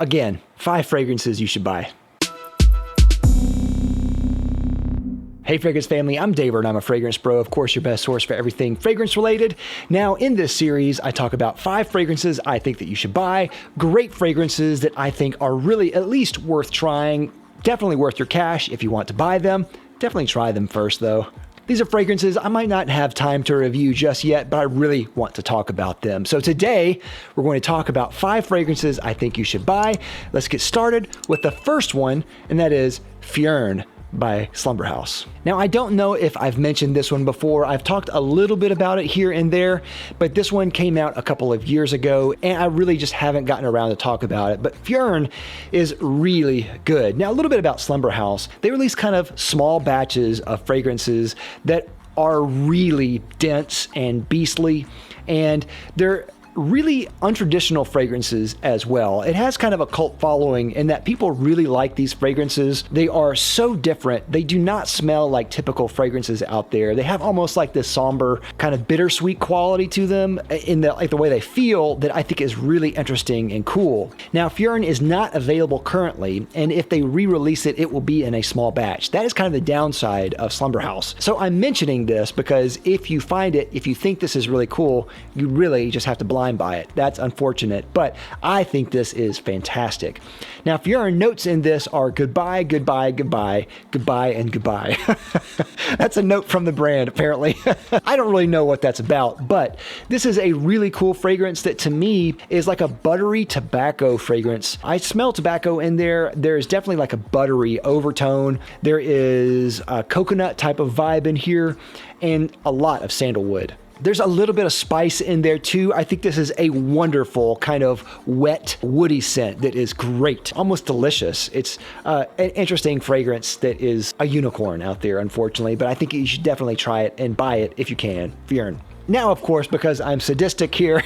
Again, 5 fragrances you should buy. Hey Fragrance family, I'm David and I'm a fragrance bro, of course your best source for everything fragrance related. Now in this series, I talk about 5 fragrances I think that you should buy, great fragrances that I think are really at least worth trying, definitely worth your cash if you want to buy them. Definitely try them first though. These are fragrances I might not have time to review just yet, but I really want to talk about them. So today, we're going to talk about 5 fragrances I think you should buy. Let's get started with the first one, and that is Fjern by Slumber House. Now, I don't know if I've mentioned this one before. I've talked a little bit about it here and there, but this one came out a couple of years ago, and I really just haven't gotten around to talk about it. But Fjern is really good. Now, a little bit about Slumber House. They release kind of small batches of fragrances that are really dense and beastly, and they're really untraditional fragrances as well. It has kind of a cult following in that people really like these fragrances. They are so different. They do not smell like typical fragrances out there. They have almost like this somber kind of bittersweet quality to them in the way they feel that I think is really interesting and cool. Now, Fjern is not available currently, and if they re-release it, it will be in a small batch. That is kind of the downside of Slumber House. So I'm mentioning this because if you find it, if you think this is really cool, you really just have to blind buy it. That's unfortunate, but I think this is fantastic. Now, Fjern notes in this are goodbye, goodbye, goodbye, goodbye, and goodbye. That's a note from the brand, apparently. I don't really know what that's about, but this is a really cool fragrance that to me is like a buttery tobacco fragrance. I smell tobacco in there. There's definitely like a buttery overtone. There is a coconut type of vibe in here and a lot of sandalwood. There's a little bit of spice in there too. I think this is a wonderful kind of wet, woody scent that is great, almost delicious. It's an interesting fragrance that is a unicorn out there, unfortunately, but I think you should definitely try it and buy it if you can. Fjern. Now, of course, because I'm sadistic here,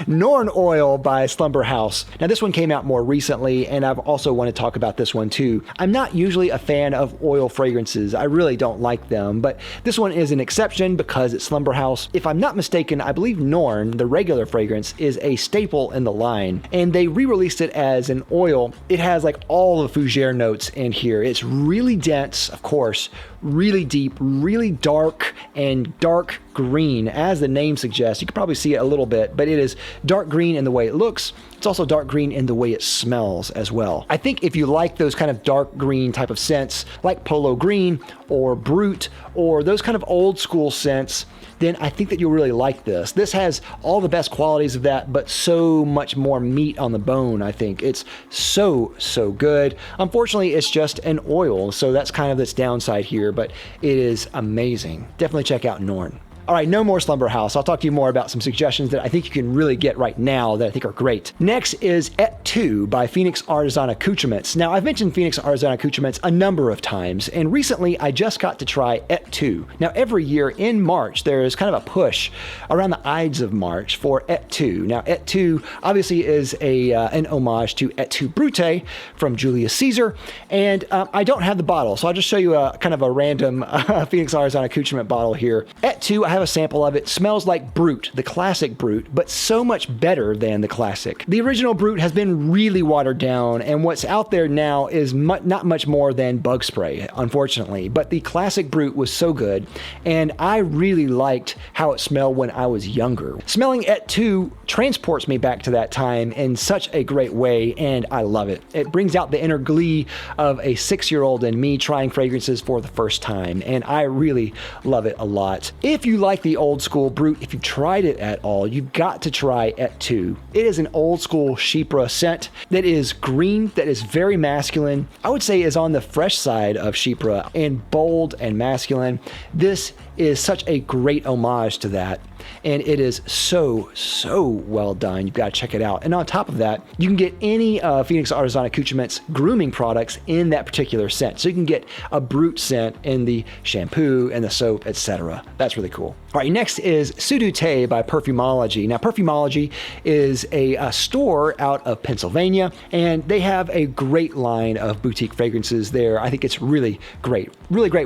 Norn Oil by Slumber House. Now, this one came out more recently, and I've also want to talk about this one too. I'm not usually a fan of oil fragrances. I really don't like them, but this one is an exception because it's Slumber House. If I'm not mistaken, I believe Norn, the regular fragrance, is a staple in the line, and they re-released it as an oil. It has like all the fougere notes in here. It's really dense, of course, really deep, really dark, and dark green, as the name suggests. You can probably see it a little bit, but it is dark green in the way it looks. It's also dark green in the way it smells as well. I think if you like those kind of dark green type of scents, like Polo Green or Brut, or those kind of old school scents, then I think that you'll really like this. This has all the best qualities of that, but so much more meat on the bone, I think. It's so good. Unfortunately, it's just an oil, so that's kind of its downside here, but it is amazing. Definitely check out Norn. All right, no more Slumber House. I'll talk to you more about some suggestions that I think you can really get right now that I think are great. Next is Et Tu by Phoenix Artisan Accoutrements. Now, I've mentioned Phoenix Artisan Accoutrements a number of times, and recently I just got to try Et Tu. Now, every year in March, there is kind of a push around the Ides of March for Et Tu. Now, Et Tu obviously is an homage to Et Tu Brute from Julius Caesar, and I don't have the bottle, so I'll just show you a kind of a random Phoenix Artisan Accoutrement bottle here. Et Tu, I have a sample of it. Smells like Brut, the classic Brut, but so much better than the classic. The original Brut has been really watered down, and what's out there now is not much more than bug spray, unfortunately. But the classic Brut was so good, and I really liked how it smelled when I was younger. Smelling Et Tu transports me back to that time in such a great way, and I love it. It brings out the inner glee of a 6-year-old in me trying fragrances for the first time, and I really love it a lot. If you like the old school Brut, if you've tried it at all, you've got to try Et Tu. It is an old school Chypre scent that is green, that is very masculine. I would say is on the fresh side of Chypre and bold and masculine. This is such a great homage to that. And it is so well done. You've got to check it out. And on top of that, you can get any Phoenix Artisan Accoutrements grooming products in that particular scent. So you can get a Brut scent in the shampoo and the soap, etc. That's really cool. All right, next is Sudite by Perfumology. Now, Perfumology is a store out of Pennsylvania, and they have a great line of boutique fragrances there. I think it's really great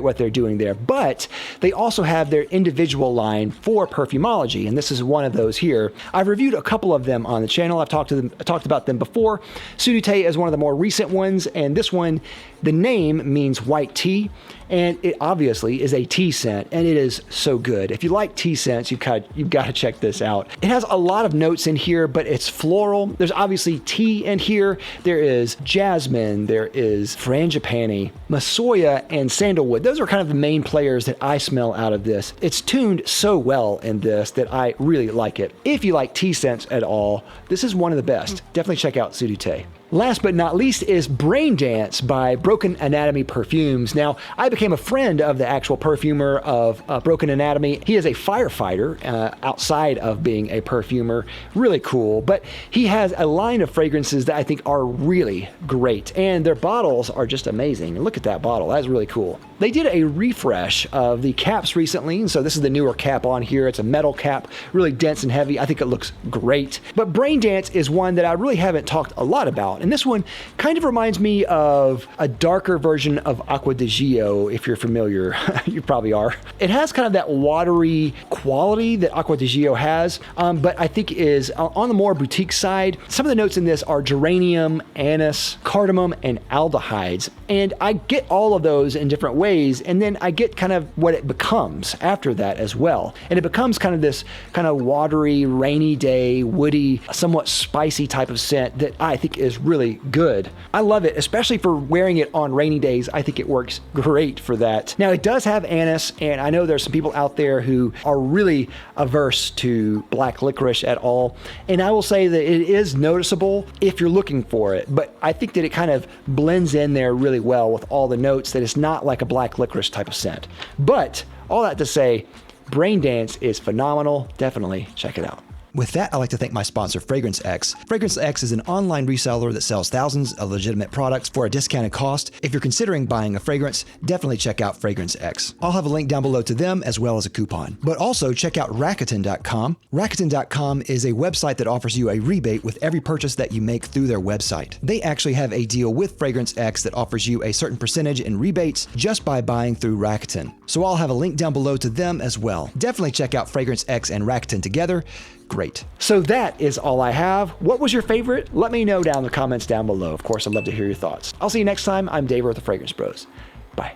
what they're doing there. But they also have their individual line for Perfumology perfumology, and this is one of those here. I've reviewed a couple of them on the channel. I've talked about them before. Sudite is one of the more recent ones, and this one, the name means white tea, and it obviously is a tea scent, and it is so good. If you like tea scents, you've got to check this out. It has a lot of notes in here, but it's floral. There's obviously tea in here. There is jasmine, there is frangipani, masoya, and sandalwood. Those are kind of the main players that I smell out of this. It's tuned so well in this that I really like it. If you like tea scents at all, this is one of the best. Definitely check out Sudite. Last but not least is Brain Dance by Broken Anatomy Perfumes. Now, I became a friend of the actual perfumer of Broken Anatomy. He is a firefighter outside of being a perfumer. Really cool. But he has a line of fragrances that I think are really great. And their bottles are just amazing. Look at that bottle. That's really cool. They did a refresh of the caps recently. And so this is the newer cap on here. It's a metal cap, really dense and heavy. I think it looks great. But Brain Dance is one that I really haven't talked a lot about. And this one kind of reminds me of a darker version of Acqua di Gio, if you're familiar. You probably are. It has kind of that watery quality that Acqua di Gio has, but I think is on the more boutique side. Some of the notes in this are geranium, anise, cardamom, and aldehydes. And I get all of those in different ways, and then I get kind of what it becomes after that as well. And it becomes kind of this kind of watery, rainy day, woody, somewhat spicy type of scent that I think is really good. I love it, especially for wearing it on rainy days. I think it works great for that. Now, it does have anise, and I know there's some people out there who are really averse to black licorice at all. And I will say that it is noticeable if you're looking for it, but I think that it kind of blends in there really well with all the notes, that it's not like a black licorice type of scent. But all that to say, Brain Dance is phenomenal. Definitely check it out. With that, I'd like to thank my sponsor, Fragrance X. Fragrance X is an online reseller that sells thousands of legitimate products for a discounted cost. If you're considering buying a fragrance, definitely check out Fragrance X. I'll have a link down below to them as well as a coupon. But also check out Rakuten.com. Rakuten.com is a website that offers you a rebate with every purchase that you make through their website. They actually have a deal with Fragrance X that offers you a certain percentage in rebates just by buying through Rakuten. So I'll have a link down below to them as well. Definitely check out Fragrance X and Rakuten together. Great. So that is all I have. What was your favorite? Let me know down in the comments down below. Of course, I'd love to hear your thoughts. I'll see you next time. I'm Dave with the Fragrance Bros. Bye.